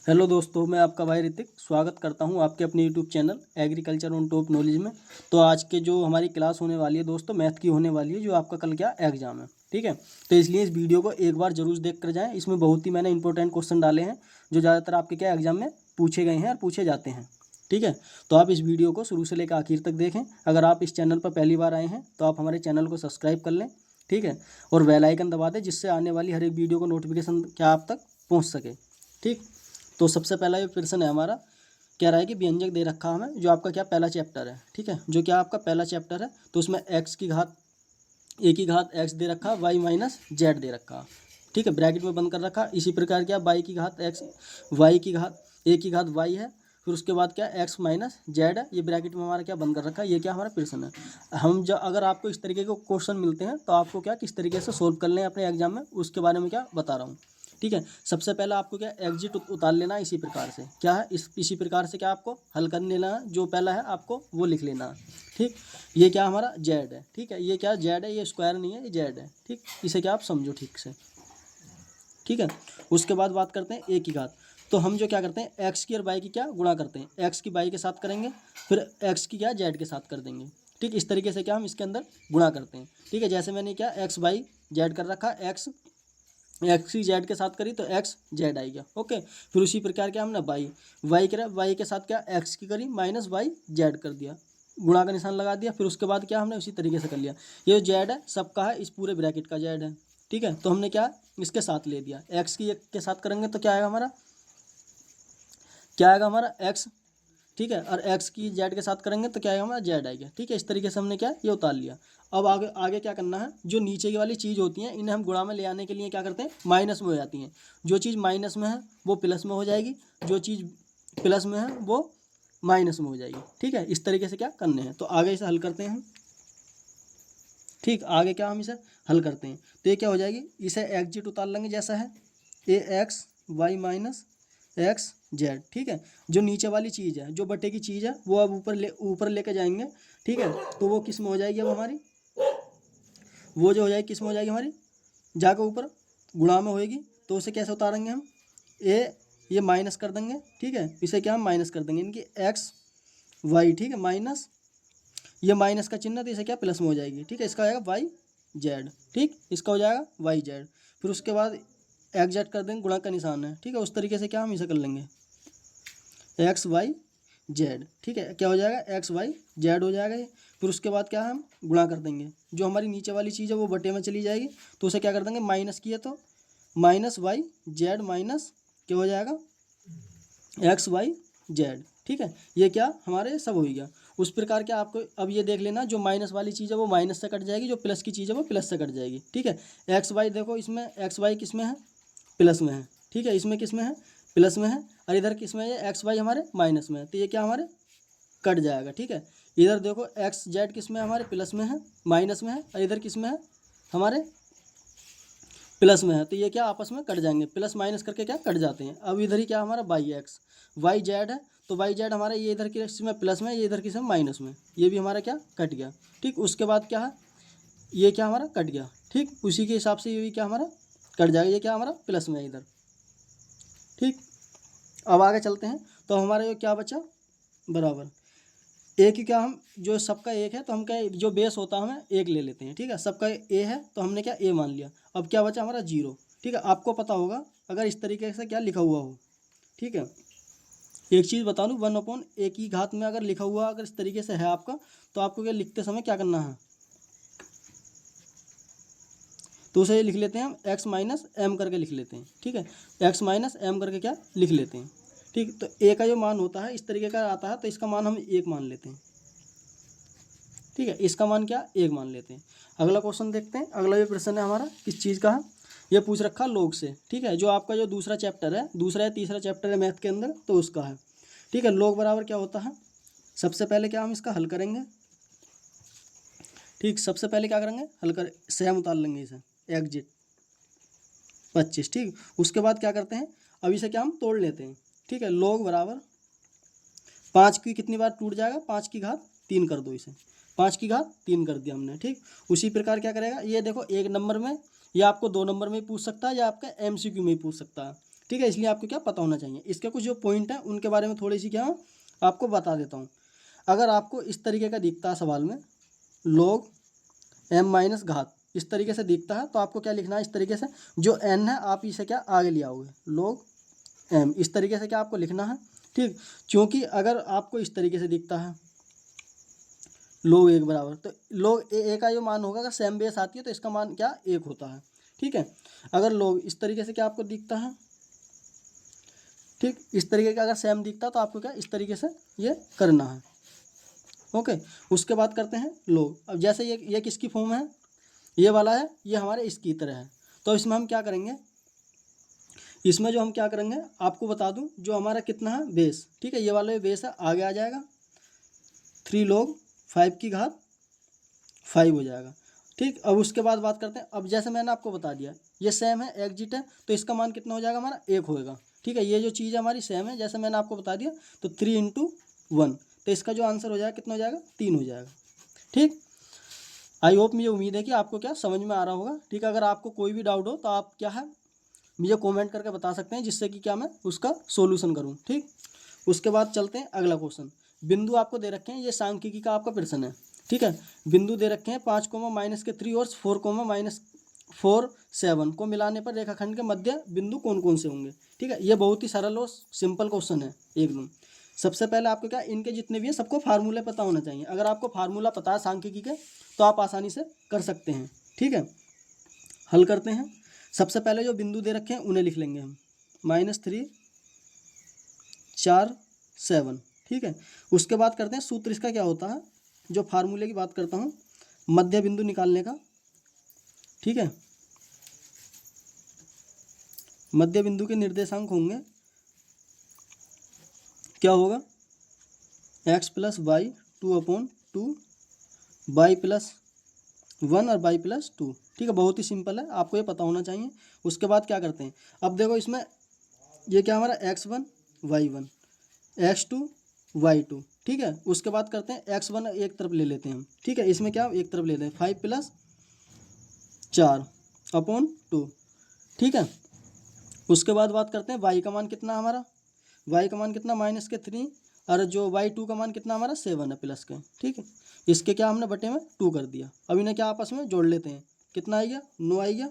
Hello दोस्तों, मैं आपका भाई ऋतिक स्वागत करता हूं आपके अपने YouTube channel agriculture on top knowledge में। तो आज के जो हमारी क्लास होने वाली है दोस्तों, मैथ की होने वाली है, जो आपका कल क्या एग्जाम है। ठीक है, तो इसलिए इस वीडियो को एक बार जरूर देख कर जाएँ। इसमें बहुत ही मैंने इंपॉर्टेंट क्वेश्चन डाले हैं जो ज़्यादातर आपके क्या एग्जाम में पूछे गए हैं और पूछे जाते हैं। ठीक है, तो आप इस वीडियो को शुरू से लेकर आखिर तक देखें। अगर आप इस चैनल पर पहली बार आए हैं तो आप हमारे चैनल को सब्सक्राइब कर लें। ठीक है, और बेल आइकन दबा दें, जिससे आने वाली हर एक वीडियो को नोटिफिकेशन क्या आप तक पहुँच सके। ठीक, तो सबसे पहला ये प्रश्न है हमारा, कह रहा है कि व्यंजक दे रखा हमें, जो आपका क्या पहला चैप्टर है। ठीक है, जो क्या आपका पहला चैप्टर है, तो उसमें एक्स की घात ए की घात एक्स दे रखा, वाई माइनस जेड दे रखा। ठीक है, ब्रैकेट में बंद कर रखा। इसी प्रकार क्या वाई की घात एक्स, वाई की घात ए की घात वाई है, फिर उसके बाद क्या एक्स माइनस जेड है, ये ब्रैकेट में हमारा क्या बंद कर रखा है। ये क्या हमारा प्रश्न है। हम जब अगर आपको इस तरीके के क्वेश्चन मिलते हैं तो आपको क्या किस तरीके से सोल्व कर लें अपने एग्जाम में, उसके बारे में क्या बता रहा हूँ। ठीक है, सबसे पहले आपको क्या एग्जिट उतार लेना है। इसी प्रकार से क्या है, इसी प्रकार से क्या आपको हल कर लेना है। जो पहला है आपको वो लिख लेना है। ठीक, ये क्या हमारा जेड है। ठीक है, ये क्या जेड है, ये स्क्वायर नहीं है, ये जेड है। ठीक, इसे क्या आप समझो ठीक से। ठीक है, उसके बाद बात करते हैं ए की घात। तो हम जो क्या करते हैं, एक्स की और वाई की क्या गुणा करते हैं। एक्स की वाई के साथ करेंगे, फिर एक्स की क्या जेड के साथ कर देंगे। ठीक, इस तरीके से क्या हम इसके अंदर गुणा करते हैं। ठीक है, जैसे मैंने क्या एक्स वाई जेड कर रखा, एक्स की जेड के साथ करी तो एक्स जेड आई गया। ओके, फिर उसी प्रकार क्या हमने वाई करा, वाई के साथ क्या एक्स की करी माइनस वाई जेड कर दिया, गुणा का निशान लगा दिया। फिर उसके बाद क्या हमने उसी तरीके से कर लिया। ये जो जेड है सबका है, इस पूरे ब्रैकेट का जेड है। ठीक है, तो हमने क्या इसके साथ ले दिया। एक्स की एक के साथ करेंगे तो क्या आएगा हमारा, एक्स। ठीक है, और एक्स की जेड के साथ करेंगे तो क्या आएगा हमारा जेड आएगा। ठीक है, इस तरीके से हमने क्या ये उतार लिया। अब आगे आगे क्या करना है, जो नीचे की वाली चीज़ होती हैं इन्हें हम गुणा में ले आने के लिए क्या करते हैं, माइनस में हो जाती हैं। जो चीज़ माइनस में है वो प्लस में हो जाएगी, जो चीज़ प्लस में है वो माइनस में हो जाएगी। ठीक है, इस तरीके से क्या करने हैं। तो आगे इसे हल करते हैं हम। ठीक, आगे क्या हम इसे हल करते हैं तो ये क्या हो जाएगी, इसे एग्जिट उतार लेंगे जैसा है, A X Y minus X Z. ठीक है, जो नीचे वाली चीज़ है, जो बटे की चीज़ है, वो अब ऊपर लेके जाएंगे। ठीक है, तो वो किस में हो जाएगी अब हमारी, वो जो हो जाएगी किस में हो जाएगी हमारी, जाकर ऊपर गुणा में होएगी। तो उसे कैसे उतारेंगे हम, ए ये माइनस कर देंगे। ठीक है, इसे क्या हम माइनस कर देंगे, इनकी एक्स वाई। ठीक है, माइनस ये माइनस का चिन्ह, तो इसे क्या प्लस में हो जाएगी। ठीक है, इसका आएगा वाई जेड। ठीक, इसका हो जाएगा वाई जेड। फिर उसके बाद एग्जैक्ट कर देंगे, गुणा का निशान है। ठीक है, उस तरीके से क्या हम इसे कर लेंगे, एक्स वाई जेड। ठीक है, क्या हो जाएगा एक्स वाई जेड हो जाएगा ये। फिर उसके बाद क्या हम गुणा कर देंगे, जो हमारी नीचे वाली चीज़ है वो बटे में चली जाएगी। तो उसे क्या कर देंगे, माइनस किया तो माइनस वाई जेड माइनस क्या हो जाएगा एक्स वाई जेड। ठीक है, ये क्या हमारे सब हो गया। उस प्रकार क्या आपको अब ये देख लेना, जो माइनस वाली चीज़ है वो माइनस से कट जाएगी, जो प्लस की चीज़ है वो प्लस से कट जाएगी। ठीक है, एक्स वाई देखो, इसमें एक्स वाई किस में है, प्लस में है। ठीक है, इसमें किस में है, प्लस में है, और इधर किस में है, एक्स वाई हमारे माइनस में है। तो ये क्या हमारे कट जाएगा। ठीक है, इधर देखो एक्स जेड किस में है, हमारे प्लस में है, माइनस में है, और इधर किस में है, हमारे प्लस में है। तो ये क्या आपस में कट जाएंगे, प्लस माइनस करके क्या कट जाते हैं। अब इधर ही क्या हमारा वाई एक्स वाई जेड है, तो वाई जेड हमारा ये इधर की में प्लस में, ये इधर की माइनस में, ये भी हमारा क्या कट गया। ठीक, उसके बाद क्या है, ये क्या हमारा कट गया। ठीक, उसी के हिसाब से ये भी क्या हमारा कट जाएगा, ये क्या हमारा प्लस में है इधर। ठीक, अब आगे चलते हैं। तो हमारा ये क्या बचा, बराबर एक ही क्या, हम जो सबका एक है तो हम क्या जो बेस होता है हमें एक ले लेते हैं। ठीक है, सबका ए है तो हमने क्या ए मान लिया। अब क्या बचा हमारा जीरो। ठीक है, आपको पता होगा अगर इस तरीके से क्या लिखा हुआ हो। ठीक है, एक चीज़ बता दूँ, 1/a में अगर लिखा हुआ अगर इस तरीके से है आपका, तो आपको क्या लिखते समय क्या करना है, तो उसे लिख लेते हैं हम एक्स माइनस एम करके लिख लेते हैं। ठीक है, एक्स माइनस एम करके क्या लिख लेते हैं। ठीक, तो ए का जो मान होता है इस तरीके का आता है, तो इसका मान हम एक मान लेते हैं। ठीक है, इसका मान क्या एक मान लेते हैं। अगला क्वेश्चन देखते हैं। अगला जो प्रश्न है हमारा किस चीज़ का है, ये पूछ रखा लोग से। ठीक है, जो आपका जो दूसरा चैप्टर है, दूसरा या तीसरा चैप्टर है मैथ के अंदर, तो उसका है। ठीक है, लोग बराबर क्या होता है, सबसे पहले क्या हम इसका हल करेंगे। ठीक, सबसे पहले क्या करेंगे, हल कर से हम उतार लेंगे इसे, एग्जिट 25। ठीक, उसके बाद क्या करते हैं, अब इसे क्या हम तोड़ लेते हैं। ठीक है, लोग बराबर 5 की कितनी बार टूट जाएगा, 5 की घात 3 कर दो इसे, 5 की घात 3 कर दिया हमने। ठीक, उसी प्रकार क्या करेगा, ये देखो एक नंबर में या आपको 2 नंबर में पूछ सकता है या आपका एमसीक्यू में ही पूछ सकता है। ठीक है, इसलिए आपको क्या पता होना चाहिए। इसके कुछ जो पॉइंट हैं उनके बारे में थोड़ी सी क्या आपको बता देता हूँ। अगर आपको इस तरीके का दिखता है सवाल में log m माइनस घात, इस तरीके से दिखता है तो आपको क्या लिखना है, इस तरीके से जो n है आप इसे क्या आगे ले आओगे, log m इस तरीके से क्या आपको लिखना है। ठीक, क्योंकि अगर आपको इस तरीके से दिखता है log 1 बराबर, तो log ए का जो मान होगा अगर सेम बेस आती है तो इसका मान क्या 1 होता है। ठीक है, अगर log इस तरीके से क्या आपको दिखता है, ठीक, इस तरीके का अगर सेम दिखता तो आपको क्या इस तरीके से ये करना है। ओके, उसके बाद करते हैं log। अब जैसे ये किसकी फॉर्म है, ये वाला है, ये हमारे इसकी तरह है, तो इसमें हम क्या करेंगे, इसमें जो हम क्या करेंगे आपको बता दूं, जो हमारा कितना है बेस, ठीक है, ये वाला बेस है, आगे आ जाएगा 3 log 5 की घात 5 हो जाएगा। ठीक, अब उसके बाद बात करते हैं, अब जैसे मैंने आपको बता दिया ये सेम है, एग्जिट है, तो इसका मान कितना हो जाएगा हमारा 1 होएगा। ठीक है, ये जो चीज़ है हमारी सेम है, जैसे मैंने आपको बता दिया, तो 3 इंटू 1, तो इसका जो आंसर हो जाएगा कितना हो जाएगा 3 हो जाएगा। ठीक, आई होप, मुझे उम्मीद है कि आपको क्या समझ में आ रहा होगा। ठीक है, अगर आपको कोई भी डाउट हो तो आप क्या है मुझे कमेंट करके बता सकते हैं, जिससे कि क्या मैं उसका सोल्यूशन करूं। ठीक, उसके बाद चलते हैं अगला क्वेश्चन। बिंदु आपको दे रखे हैं, ये सांख्यिकी का आपका प्रश्न है। ठीक है, बिंदु दे रखे हैं 5 माइनस के 3 और 4 माइनस 4 7 को मिलाने पर रेखाखंड के मध्य बिंदु कौन कौन से होंगे। ठीक है, ये बहुत ही सरल और सिंपल क्वेश्चन है एकदम। सबसे पहले आपको क्या इनके जितने भी हैं सबको फार्मूले पता होना चाहिए। अगर आपको फार्मूला पता है सांख्यिकी के तो आप आसानी से कर सकते हैं। ठीक है, हल करते हैं। सबसे पहले जो बिंदु दे रखे हैं उन्हें लिख लेंगे हम, -3 4 7। ठीक है, उसके बाद करते हैं सूत्र इसका क्या होता है, जो फार्मूले की बात करता हूँ मध्य बिंदु निकालने का। ठीक है, मध्य बिंदु के निर्देशांक होंगे, क्या होगा x plus Y 2/2, y plus 1 और y प्लस 2। ठीक है, बहुत ही सिंपल है, आपको ये पता होना चाहिए। उसके बाद क्या करते हैं, अब देखो इसमें ये क्या हमारा x1 y1 x2 y2। ठीक है, उसके बाद करते हैं x1 एक तरफ ले लेते हैं हम। ठीक है, इसमें क्या एक तरफ लेते हैं 5 प्लस 4/2। ठीक है, उसके बाद बात करते हैं y का मान कितना है हमारा, y का मान कितना -3, और जो y2 का मान कितना हमारा 7 है प्लस के। ठीक है, इसके क्या हमने बटे में 2 कर दिया। अब इन्हें क्या आपस में जोड़ लेते हैं, कितना आ गया 9 आ गया।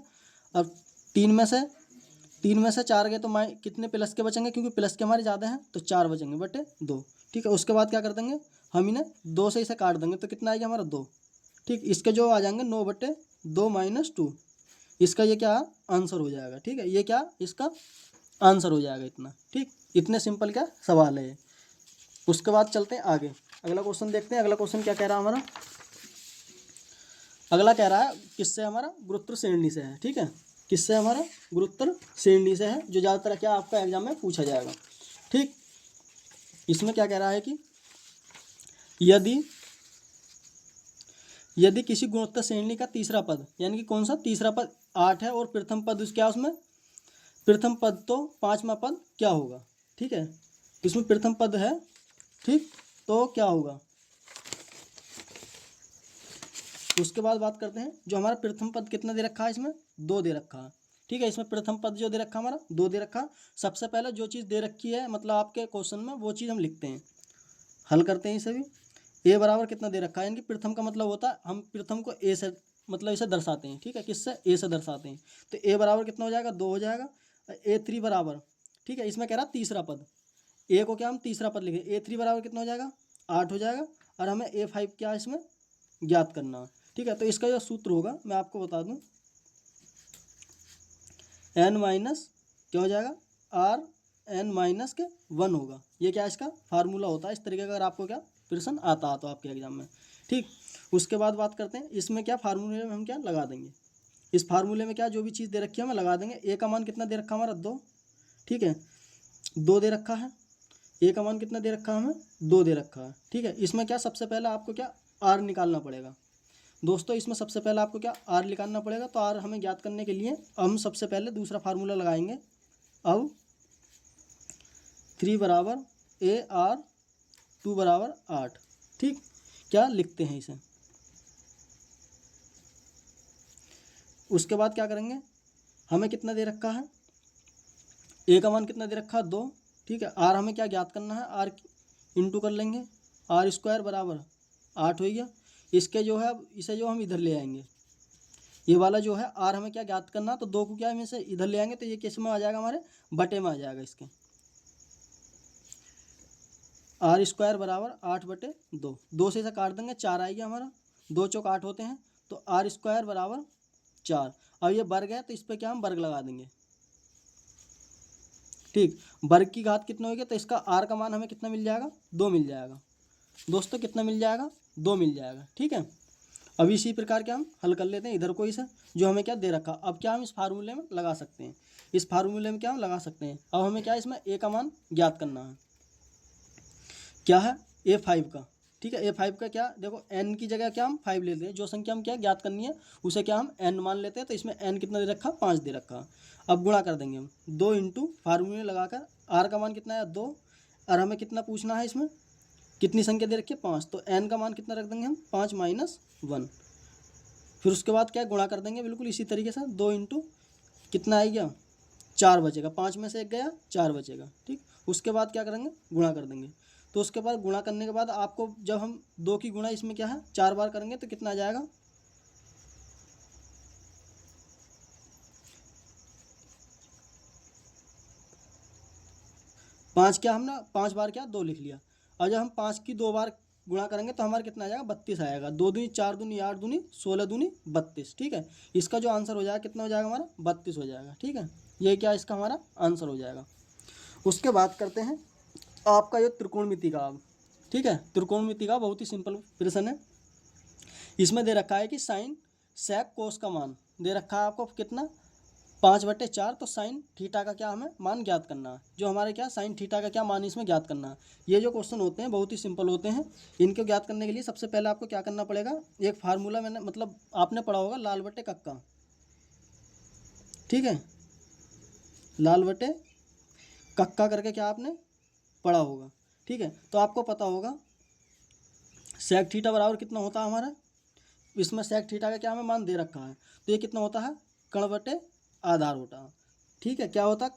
अब 3 में से 4 गए तो कितने प्लस के बचेंगे, क्योंकि प्लस के हमारे ज़्यादा हैं तो 4 बचेंगे बटे 2। ठीक है, उसके बाद क्या कर देंगे हम इन्हें 2 से इसे काट देंगे तो कितना आएगा हमारा 2। ठीक, इसके जो आ जाएंगे 9/2 -2, इसका ये क्या आंसर हो जाएगा। ठीक है, ये क्या इसका आंसर हो जाएगा इतना। ठीक, इतने सिंपल क्या सवाल है ये। उसके बाद चलते हैं आगे, अगला क्वेश्चन देखते हैं। अगला क्वेश्चन क्या कह रहा है हमारा, अगला कह रहा है किससे, हमारा गुरुत्व श्रेणी से है। ठीक है, किससे हमारा गुरुत्व श्रेणी से है, जो ज़्यादातर क्या आपका एग्जाम में पूछा जाएगा। ठीक, इसमें क्या कह रहा है कि यदि किसी गुणोत्तर श्रेणी का तीसरा पद, यानी कि कौन सा तीसरा पद 8 है और प्रथम पद क्या उसमें प्रथम पद तो 5वां पद क्या होगा। ठीक है, इसमें प्रथम पद है, ठीक, तो क्या होगा। उसके बाद बात करते हैं जो हमारा प्रथम पद कितना दे रखा है, इसमें 2 दे रखा है। ठीक है, इसमें प्रथम पद जो दे रखा है हमारा 2 दे रखा। सबसे पहले जो चीज़ दे रखी है मतलब आपके क्वेश्चन में वो चीज़ हम लिखते हैं, हल करते हैं इसे भी। ए बराबर कितना दे रखा है, यानी कि प्रथम का मतलब होता है हम प्रथम को ए से मतलब इसे दर्शाते हैं। ठीक है, किससे ए से दर्शाते हैं, तो ए बराबर कितना हो जाएगा 2 हो जाएगा। A3 बराबर, ठीक है, इसमें कह रहा तीसरा पद, ए को क्या हम तीसरा पद लिखे, A3 बराबर कितना हो जाएगा 8 हो जाएगा, और हमें A5 क्या इसमें ज्ञात करना है। ठीक है, तो इसका जो सूत्र होगा मैं आपको बता दूं, n माइनस क्या हो जाएगा Rn-1 होगा। ये क्या इसका फार्मूला होता है इस तरीके का, अगर आपको क्या प्रश्न आता है तो आपके एग्जाम में। ठीक, उसके बाद बात करते हैं इसमें क्या फार्मूले में हम क्या लगा देंगे, इस फार्मूले में क्या जो भी चीज़ दे रखी है हमें लगा देंगे। ए का मान कितना दे रखा हमारा 2, ठीक है 2 दे रखा है। ए का मान कितना दे रखा है हमें 2 दे रखा है। ठीक है, इसमें क्या सबसे पहले आपको क्या आर निकालना पड़ेगा दोस्तों, इसमें सबसे पहले आपको क्या आर निकालना पड़ेगा। तो आर हमें ज्ञात करने के लिए हम सबसे पहले दूसरा फार्मूला लगाएंगे। अब 3 बराबर AR 2 बराबर 8। ठीक, क्या लिखते हैं इसे। उसके बाद क्या करेंगे, हमें कितना दे रखा है ए का मान कितना दे रखा है 2, ठीक है। आर हमें क्या ज्ञात करना है, आर इंटू कर लेंगे, आर स्क्वायर बराबर 8 हो गया। इसके जो है इसे जो हम इधर ले आएंगे, ये वाला जो है आर हमें क्या ज्ञात करना, तो 2 को क्या हम इसे इधर ले आएंगे तो ये किस में आ जाएगा, हमारे बटे में आ जाएगा इसके। आर स्क्वायर बराबर 8/2, 2 से इसे काट देंगे, 4 आएगा हमारा, 2 चौक 8 होते हैं, तो आर स्क्वायर बराबर 4। अब ये वर्ग है तो इस पर क्या हम वर्ग लगा देंगे, ठीक। वर्ग की घात कितना होगी, तो इसका आर का मान हमें कितना मिल जाएगा, 2 मिल जाएगा दोस्तों, कितना मिल जाएगा, 2 मिल जाएगा, ठीक है। अब इसी प्रकार के हम हल कर लेते हैं इधर को इसे, जो हमें क्या दे रखा। अब क्या हम इस फार्मूले में लगा सकते हैं, इस फार्मूले में क्या हम लगा सकते हैं। अब हमें क्या इसमें ए का मान ज्ञात करना है, क्या है A5 का, ठीक है। A5 का क्या, देखो n की जगह क्या हम 5 लेते हैं, जो संख्या हम क्या ज्ञात करनी है उसे क्या हम n मान लेते हैं, तो इसमें n कितना दे रखा, 5 दे रखा। अब गुणा कर देंगे हम 2 इंटू फार्मूले लगाकर, r का मान कितना है 2, और हमें कितना पूछना है, इसमें कितनी संख्या दे रखी है 5, तो n का मान कितना रख देंगे हम 5 - 1। फिर उसके बाद क्या गुणा कर देंगे बिल्कुल इसी तरीके से, 2 इंटू कितना आएगा 4 बचेगा, 5 में से 1 गया 4 बचेगा, ठीक। उसके बाद क्या करेंगे, गुणा कर देंगे। तो उसके बाद गुणा करने के बाद आपको जब हम 2 की गुणा इसमें क्या है 4 बार करेंगे तो कितना आ जाएगा, 5 क्या हमने 5 बार क्या 2 लिख लिया। और जब हम 5 की 2 बार गुणा करेंगे तो हमारा कितना आ जाएगा, 32 आएगा। 2 दूनी 4 दूनी 8 दूनी 16 दूनी 32, ठीक है। इसका जो आंसर हो जाएगा कितना हो जाएगा हमारा, 32 हो जाएगा, ठीक है। ये क्या इसका हमारा आंसर हो जाएगा। उसके बाद करते हैं आपका जो त्रिकोणमिति का, अब ठीक है, त्रिकोणमिति का बहुत ही सिंपल प्रश्न है। इसमें दे रखा है कि साइन सेक कोस का मान दे रखा है आपको कितना, 5/4। तो साइन थीटा का क्या हमें मान ज्ञात करना है, जो हमारे क्या साइन थीटा का क्या मान इसमें ज्ञात करना है। ये जो क्वेश्चन होते हैं बहुत ही सिंपल होते हैं। इनको ज्ञात करने के लिए सबसे पहले आपको क्या करना पड़ेगा, एक फार्मूला मैंने मतलब आपने पढ़ा होगा लाल बटे कक्का, ठीक है, लाल बटे कक्का करके क्या आपने पढ़ा होगा, ठीक है। तो आपको पता होगा सेक थीटा बराबर कितना होता है हमारा, इसमें सेक थीटा का क्या हमें मान दे रखा है, तो ये कितना होता है, कण बटे आधार होता है, ठीक है। क्या होता है,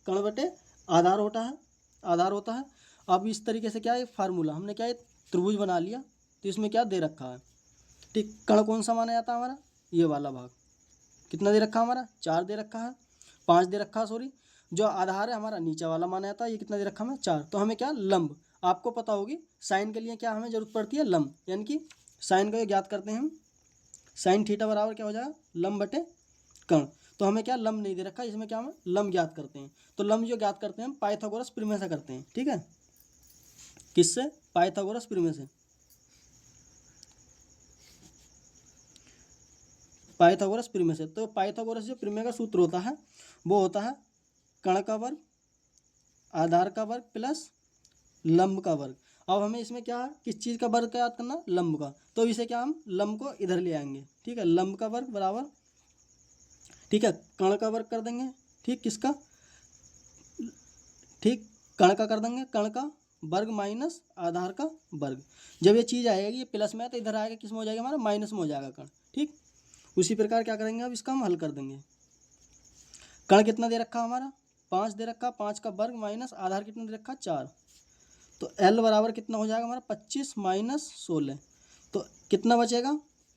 कण बटे आधार होता है, आधार होता है। अब इस तरीके से क्या है फार्मूला हमने क्या है त्रिभुज बना लिया, तो इसमें क्या दे रखा है, ठीक। कण कौन सा माना जाता है हमारा, ये वाला भाग कितना दे रखा है हमारा, 4 दे रखा है, 5 दे रखा है, सॉरी। जो आधार है हमारा नीचे वाला माना जाता है, ये कितना दे रखा है हमें 4। तो हमें क्या लंब, आपको पता होगी साइन के लिए क्या हमें जरूरत पड़ती है, लंब, यानी कि साइन को ज्ञात करते हैं हम, साइन थीटा बराबर क्या हो जाएगा, लंब बटे कण। तो हमें क्या लंब नहीं दे रखा, इसमें क्या हमें लंब ज्ञात करते हैं। तो लंब जो ज्ञात करते हैं हम पाइथागोरस प्रमेय से करते हैं, ठीक है। किससे, पाइथागोरस प्रमेय से, पाइथागोरस प्रमेय से। तो पाइथागोरस जो प्रमेय का सूत्र होता है वो होता है कण का वर्ग आधार का वर्ग प्लस लंब का वर्ग। अब हमें इसमें क्या है किस चीज़ का वर्ग याद करना, लंब का। तो इसे क्या हम लंब को इधर ले आएंगे, ठीक है, लंब का वर्ग बराबर, ठीक है, कण का वर्ग कर देंगे, ठीक, किसका, ठीक, कण का कर देंगे, कण का वर्ग माइनस आधार का वर्ग। जब ये चीज़ आएगी ये प्लस में है तो इधर आएगा किस में हो जाएगा हमारा, माइनस में हो जाएगा कण, ठीक। उसी प्रकार क्या करेंगे अब इसका हम हल कर देंगे। कण कितना दे रखा हमारा 5 दे रखा, 5 का वर्ग माइनस आधार कितना दे रखा 4। तो L बराबर कितना हो जाएगा हमारा 25 - 16। तो कितना बचेगा,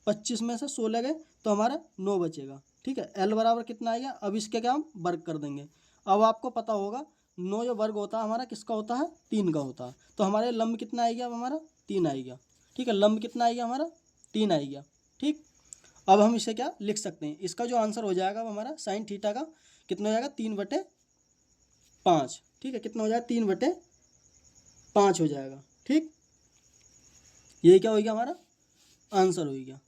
25 में से 16 गए तो हमारा 9 बचेगा, ठीक है। L बराबर कितना आएगा, अब इसके क्या हम वर्ग कर देंगे। अब आपको पता होगा 9 जो वर्ग होता है हमारा किसका होता है, 3 का होता है। तो हमारे लंब कितना आएगा अब हमारा 3 आएगा, ठीक है, लंब कितना आएगा हमारा 3 आएगा, ठीक। अब हम इसे क्या लिख सकते हैं, इसका जो आंसर हो जाएगा वो हमारा साइन थीटा का कितना हो जाएगा 3/5, ठीक है, कितना हो जाएगा 3/5 हो जाएगा, ठीक। ये क्या हो गया हमारा आंसर हो गया,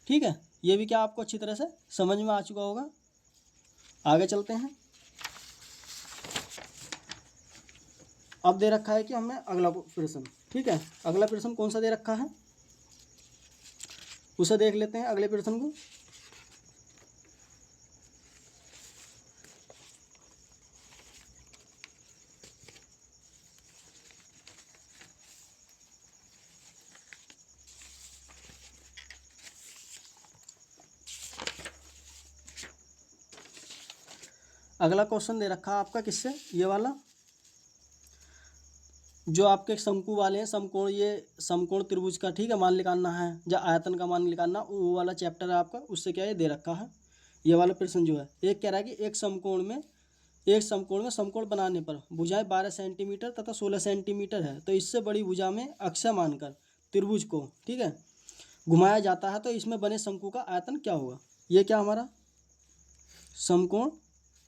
ठीक है। ये भी क्या आपको अच्छी तरह से समझ में आ चुका होगा। आगे चलते हैं। अब दे रखा है कि हमें अगला प्रश्न, ठीक है, अगला प्रश्न कौन सा दे रखा है उसे देख लेते हैं अगले प्रश्न को। अगला क्वेश्चन दे रखा है आपका किससे, ये वाला जो आपके शंकु वाले हैं, समकोण, ये समकोण त्रिभुज का, ठीक है, मान निकालना है या आयतन का मान निकालना, वो वाला चैप्टर है आपका, उससे क्या ये दे रखा है। ये वाला प्रश्न जो है, एक कह रहा है कि एक समकोण में समकोण बनाने पर भुजाएं 12 सेंटीमीटर तथा 16 सेंटीमीटर है, तो इससे बड़ी भुजा में अक्षय मानकर त्रिभुज को, ठीक है, घुमाया जाता है, तो इसमें बने शंकु का आयतन क्या होगा। ये क्या हमारा समकोण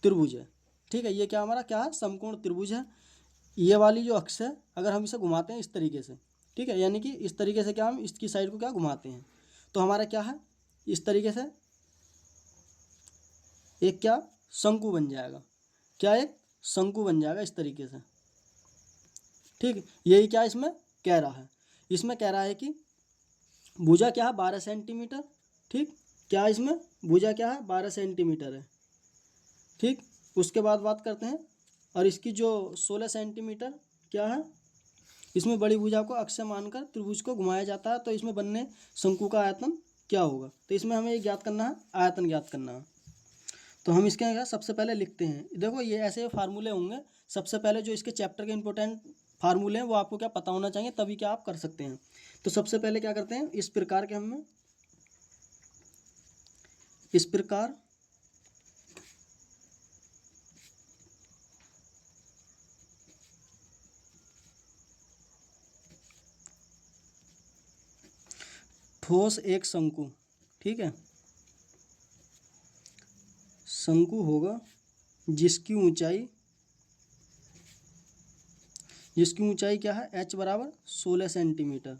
त्रिभुज है, ठीक है, ये क्या हमारा क्या है, समकोण त्रिभुज है। ये वाली जो अक्ष है, अगर हम इसे घुमाते हैं इस तरीके से, ठीक है, यानी कि इस तरीके से क्या हम इसकी साइड को क्या घुमाते हैं, तो हमारा क्या है, इस तरीके से एक क्या शंकु बन जाएगा, क्या एक शंकु बन जाएगा इस तरीके से, ठीक। यही क्या इसमें कह रहा है, इसमें कह रहा है कि भुजा क्या है 12 सेंटीमीटर, ठीक, क्या इसमें भुजा क्या है 12 सेंटीमीटर है, ठीक। उसके बाद बात करते हैं, और इसकी जो 16 सेंटीमीटर क्या है, इसमें बड़ी भुजा को अक्ष मानकर त्रिभुज को घुमाया जाता है, तो इसमें बनने शंकु का आयतन क्या होगा। तो इसमें हमें ज्ञात करना है, आयतन ज्ञात करना है। तो हम इसके क्या सबसे पहले लिखते हैं, देखो ये ऐसे फार्मूले होंगे, सबसे पहले जो इसके चैप्टर के इंपॉर्टेंट फार्मूले हैं वो आपको क्या पता होना चाहिए, तभी क्या आप कर सकते हैं। तो सबसे पहले क्या करते हैं, इस प्रकार के हमें इस प्रकार ठोस एक शंकु, ठीक है, शंकु होगा जिसकी ऊंचाई क्या है, h बराबर 16 सेंटीमीटर,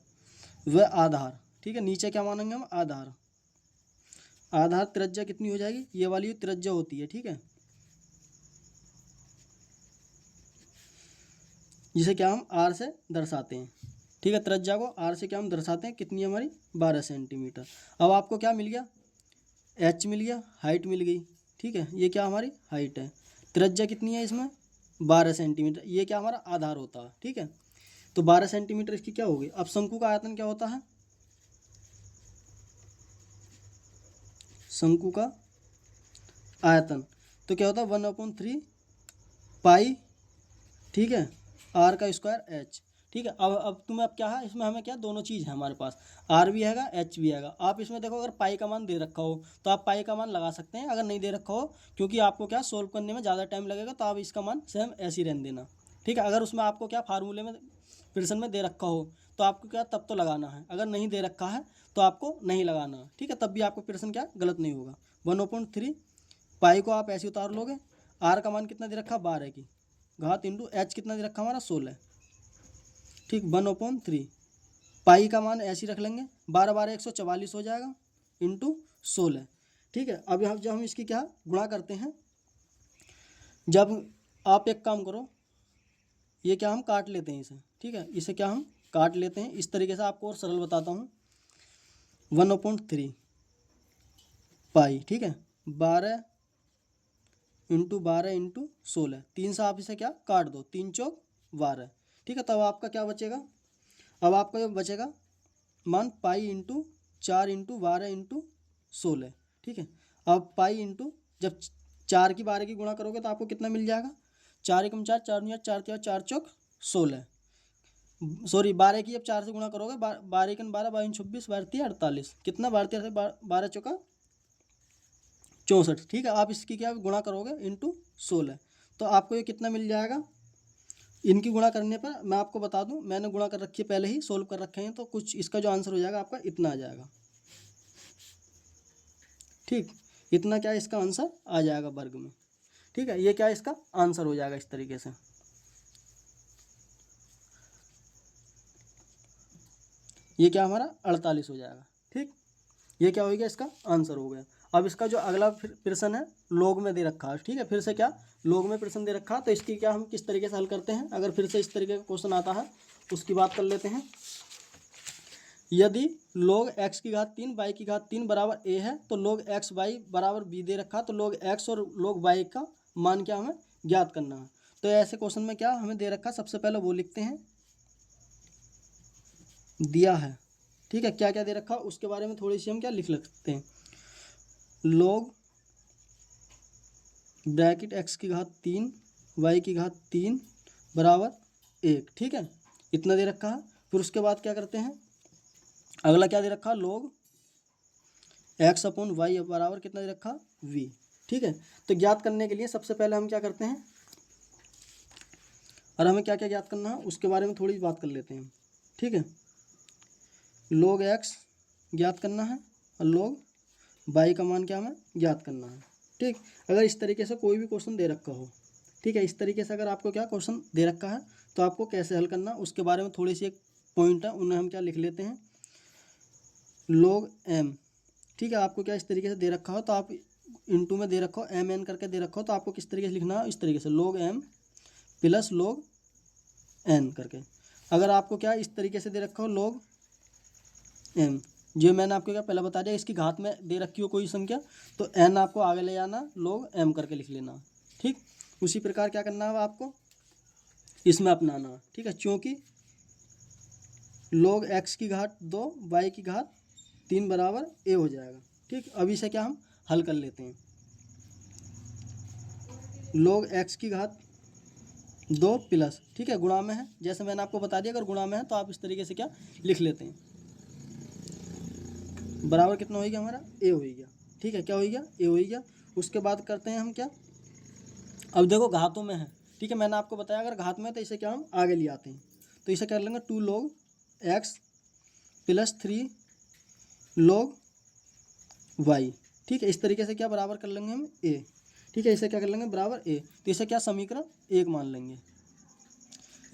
वह आधार, ठीक है, नीचे क्या मानेंगे हम, आधार त्रिज्या कितनी हो जाएगी, ये वाली त्रिज्या होती है, ठीक है, जिसे क्या हम r से दर्शाते हैं, ठीक है, त्रिज्या को r से क्या हम दर्शाते हैं, कितनी हमारी 12 सेंटीमीटर। अब आपको क्या मिल गया, h मिल गया, हाइट मिल गई, ठीक है, ये क्या हमारी हाइट है, त्रिज्या कितनी है इसमें 12 सेंटीमीटर, ये क्या हमारा आधार होता है, ठीक है। तो 12 सेंटीमीटर इसकी क्या होगी। अब शंकु का आयतन क्या होता है, शंकु का आयतन तो क्या होता है 1/3 पाई, ठीक है, आर का स्क्वायर एच, ठीक है। अब तुम्हें अब क्या है, इसमें हमें क्या दोनों चीज़ है हमारे पास, आर भी हैगा एच भी हैगा। आप इसमें देखो अगर पाई का मान दे रखा हो तो आप पाई का मान लगा सकते हैं, अगर नहीं दे रखा हो क्योंकि आपको क्या सोल्व करने में ज़्यादा टाइम लगेगा तो आप इसका मान सेम ऐसे ही रहने देना, ठीक है। अगर उसमें आपको क्या फार्मूले में प्रश्न में दे रखा हो तो आपको क्या तब तो लगाना है, अगर नहीं दे रखा है तो आपको नहीं लगाना है, ठीक है, तब भी आपको प्रश्न क्या गलत नहीं होगा। 1/3 पाई को आप ऐसे उतार लोगे, आर का मान कितना दे रखा 12 की घात इंटू एच कितना दे रखा हमारा 16, ठीक, 1/3 पाई का मान ऐसे ही रख लेंगे, 12 144 हो जाएगा इंटू 16, ठीक है। अब जब हम इसकी क्या गुणा करते हैं, जब आप एक काम करो, ये क्या हम काट लेते हैं इसे, ठीक है, इसे क्या हम काट लेते हैं इस तरीके से, आपको और सरल बताता हूँ। 1/3 पाई, ठीक है, 12 इंटू 16, 3 से आप इसे क्या काट दो, 3 चौक 12, ठीक है। तब आपका क्या बचेगा, अब आपका जो बचेगा मान पाई इंटू 4 इंटू 12 इंटू 16, ठीक है। अब पाई इंटू जब 4 की 12 की गुणा करोगे तो आपको कितना मिल जाएगा, 4 एकम 4, 4 दूनी 4 4 4 चौक 16, सॉरी 12 की अब 4 से गुणा करोगे, 12 एकम 12 22 26 12 48, कितना 12 चौका 64, ठीक है। आप इसकी क्या गुणा करोगे इंटू 16, तो आपको ये कितना मिल जाएगा। इनकी गुणा करने पर मैं आपको बता दूं, मैंने गुणा कर रखी है पहले ही, सोल्व कर रखे हैं, तो कुछ इसका जो आंसर हो जाएगा आपका इतना आ जाएगा, ठीक, इतना क्या इसका आंसर आ जाएगा वर्ग में, ठीक है। ये क्या इसका आंसर हो जाएगा इस तरीके से, ये क्या हमारा 48 हो जाएगा, ठीक, ये क्या हो गया इसका आंसर हो गया। अब इसका जो अगला प्रश्न है लोग में दे रखा है, ठीक है, फिर से क्या लोग में प्रश्न दे रखा है, तो इसकी क्या हम किस तरीके से हल करते हैं, अगर फिर से इस तरीके का क्वेश्चन आता है उसकी बात कर लेते हैं। यदि log x की घात 3 y की घात 3 बराबर a है, तो log x y बराबर b दे रखा, तो log x और log y का मान क्या हमें ज्ञात करना है। तो ऐसे क्वेश्चन में क्या हमें दे रखा, सबसे पहले वो लिखते हैं दिया है, ठीक है, क्या क्या दे रखा उसके बारे में थोड़ी सी हम क्या लिख सकते हैं। log ब्रैकेट एक्स की घात 3 वाई की घात 3 बराबर 1, ठीक है, इतना दे रखा है। फिर उसके बाद क्या करते हैं, अगला क्या दे रखा, log एक्स अपॉन वाई बराबर कितना दे रखा, v, ठीक है। तो ज्ञात करने के लिए सबसे पहले हम क्या करते हैं, और हमें क्या क्या ज्ञात करना है उसके बारे में थोड़ी बात कर लेते हैं, ठीक है। log एक्स ज्ञात करना है और log वाई का मान क्या हमें ज्ञात करना है, ठीक। अगर इस तरीके से कोई भी क्वेश्चन दे रखा हो, ठीक है, इस तरीके से अगर आपको क्या क्वेश्चन दे रखा है तो आपको कैसे हल करना उसके बारे में थोड़ी सी एक पॉइंट है, उन्हें हम क्या लिख लेते हैं, log m, ठीक है। आपको क्या इस तरीके से दे रखा हो तो आप इनटू में दे रखो एम एन करके दे रखो, तो आपको किस तरीके से लिखना है, इस तरीके से log m plus log n करके। अगर आपको क्या इस तरीके से दे रखा हो log m, जो मैंने आपको क्या पहले बता दिया, इसकी घात में दे रखी हो कोई संख्या तो n आपको आगे ले जाना log m करके लिख लेना, ठीक। उसी प्रकार क्या करना है आपको इसमें अपनाना है, ठीक है, क्योंकि log x की घात 2 y की घात 3 बराबर a हो जाएगा, ठीक। अब इसे क्या हम हल कर लेते हैं, log x की घात 2 प्लस, ठीक है, गुणा में है, जैसे मैंने आपको बता दिया अगर गुणा में है तो आप इस तरीके से क्या लिख लेते हैं, बराबर कितना हो गया हमारा a हो गया, ठीक है, क्या हो गया a हो गया। उसके बाद करते हैं हम क्या, अब देखो घातों में है, ठीक है, मैंने आपको बताया अगर घात में है तो इसे क्या हम आगे ले आते हैं, तो इसे कर लेंगे 2 log x plus 3 log y, ठीक है, इस तरीके से क्या बराबर कर लेंगे हम a, ठीक है, इसे क्या कर लेंगे बराबर a, तो इसे क्या समीकरण 1 मान लेंगे,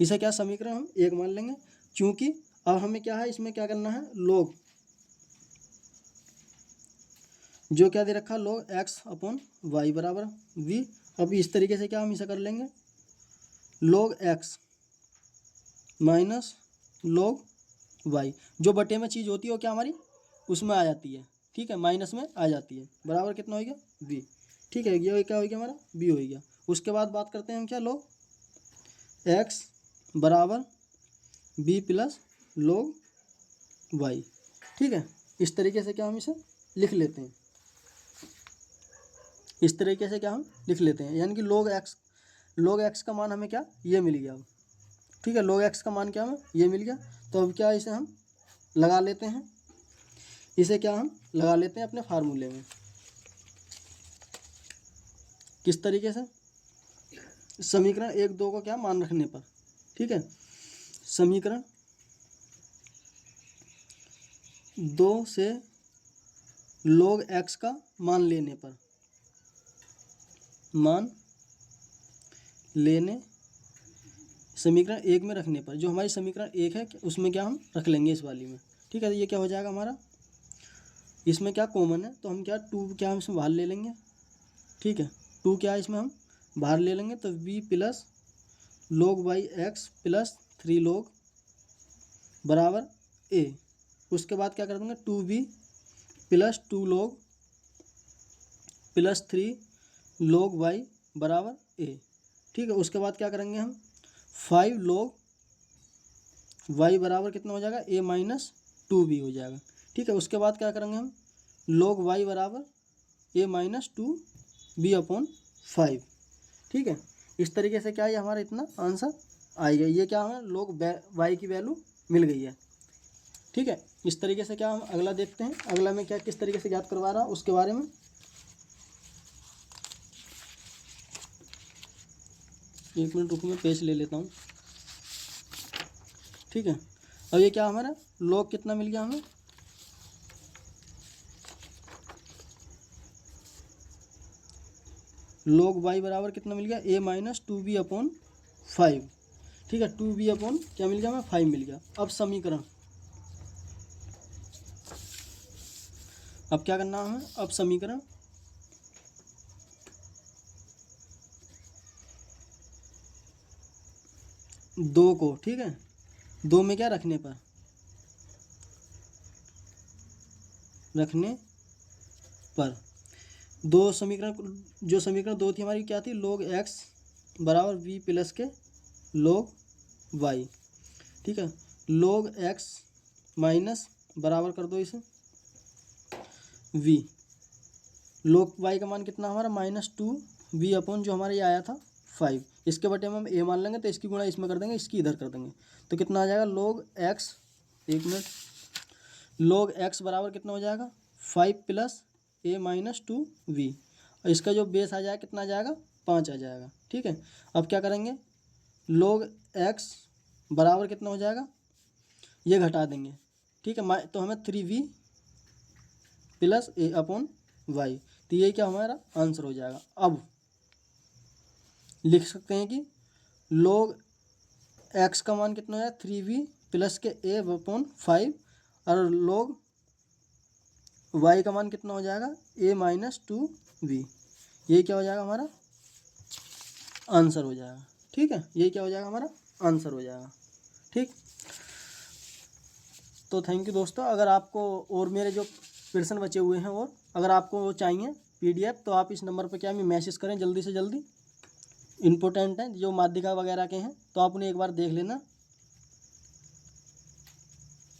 इसे क्या समीकरण हम 1 मान लेंगे, क्योंकि अब हमें क्या है इसमें क्या करना है, log जो क्या दे रखा log x अपॉन वाई बराबर v। अब इस तरीके से क्या हम इसे कर लेंगे log x minus log y, जो बटे में चीज़ होती है वो क्या हमारी उसमें आ जाती है, ठीक है, माइनस में आ जाती है, बराबर कितना हो गया v, ठीक है, ये क्या हो गया हमारा v हो गया। उसके बाद बात करते हैं हम क्या log x बराबर v प्लस log y, ठीक है, इस तरीके से क्या हम इसे लिख लेते हैं, इस तरीके से क्या हम लिख लेते हैं, यानी कि log x का मान हमें क्या ये मिल गया, ठीक है, log x का मान क्या हमें ये मिल गया। तो अब क्या इसे हम लगा लेते हैं, इसे क्या हम लगा लेते हैं अपने फार्मूले में, किस तरीके से, समीकरण 1 2 को क्या मान रखने पर, ठीक है, समीकरण 2 से log x का मान लेने पर, मान लेने समीकरण 1 में रखने पर, जो हमारी समीकरण 1 है उसमें क्या हम रख लेंगे इस वाली में, ठीक है, तो ये क्या हो जाएगा हमारा, इसमें क्या कॉमन है तो हम क्या 2 क्या हम इसमें बाहर ले लेंगे, ठीक है, 2 क्या है इसमें हम बाहर ले लेंगे, तो v plus log by x plus 3 log बराबर a। उसके बाद क्या कर देंगे 2v plus 2 log plus 3 log y बराबर a, ठीक है। उसके बाद क्या करेंगे हम 5 log y बराबर कितना हो जाएगा a माइनस 2b हो जाएगा, ठीक है। उसके बाद क्या करेंगे हम log y बराबर a माइनस 2b अपॉन 5, ठीक है। इस तरीके से क्या है हमारा इतना आंसर आएगा, ये क्या हमें log y की वैल्यू मिल गई है, ठीक है। इस तरीके से क्या हम अगला देखते हैं, अगला में क्या किस तरीके से ज्ञात करवा रहा उसके बारे में, एक मिनट रुको मैं पेज ले लेता हूँ, ठीक है। अब ये क्या हमारा log कितना मिल गया हमें, log y बराबर कितना मिल गया a माइनस 2b अपॉन 5, ठीक है, 2b अपॉन क्या मिल गया हमें 5 मिल गया। अब समीकरण, अब क्या करना है हमें, अब समीकरण 2 को, ठीक है, 2 में क्या रखने पर, दो समीकरण, जो समीकरण 2 थी हमारी क्या थी log x बराबर v प्लस के log y, ठीक है, log x माइनस बराबर कर दो इसे v, log y का मान कितना हमारा -2 v अपॉन जो हमारे ये आया था 5, इसके बटे में हम a मान लेंगे तो इसकी गुणा इसमें कर देंगे, इसकी इधर कर देंगे, तो कितना आ जाएगा log x, एक मिनट, log x बराबर कितना हो जाएगा 5 प्लस a माइनस 2v, और इसका जो बेस आ जाएगा कितना आ जाएगा 5 आ जाएगा। ठीक है, अब क्या करेंगे, log x बराबर कितना हो जाएगा, ये घटा देंगे। ठीक है, तो हमें 3v plus a upon Y, तो ये क्या हमारा आंसर हो जाएगा। अब लिख सकते हैं कि log x का मान कितना है 3v प्लस के a अपॉन 5, और log y का मान कितना हो जाएगा a माइनस 2v, ये क्या हो जाएगा हमारा आंसर हो जाएगा। ठीक है, ये क्या हो जाएगा हमारा आंसर हो जाएगा। ठीक, तो थैंक यू दोस्तों। अगर आपको और मेरे जो प्रश्न बचे हुए हैं और अगर आपको चाहिए PDF तो आप इस नंबर पर क्या मैसेज करें जल्दी से जल्दी, इम्पोर्टेंट हैं जो माध्यिका वगैरह के हैं, तो आप उन्हें एक बार देख लेना।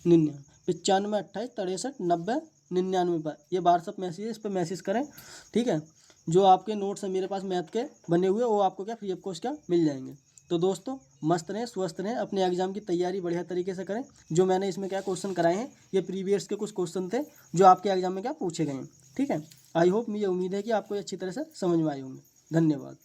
95 28 63 90 99 पर ये व्हाट्सअप मैसेज है, इस पर मैसेज करें। ठीक है, जो आपके नोट्स हैं मेरे पास मैथ के बने हुए वो आपको क्या फ्री ऑफ कॉस्ट क्या मिल जाएंगे। तो दोस्तों मस्त रहें, स्वस्थ रहें, अपने एग्जाम की तैयारी बढ़िया तरीके से करें। जो मैंने इसमें क्या क्वेश्चन कराए हैं ये प्रीवियस के कुछ क्वेश्चन थे जो आपके एग्जाम में क्या पूछे गए हैं। ठीक है, आई होप, मुझे उम्मीद है कि आपको अच्छी तरह से समझ में आए होंगे। धन्यवाद।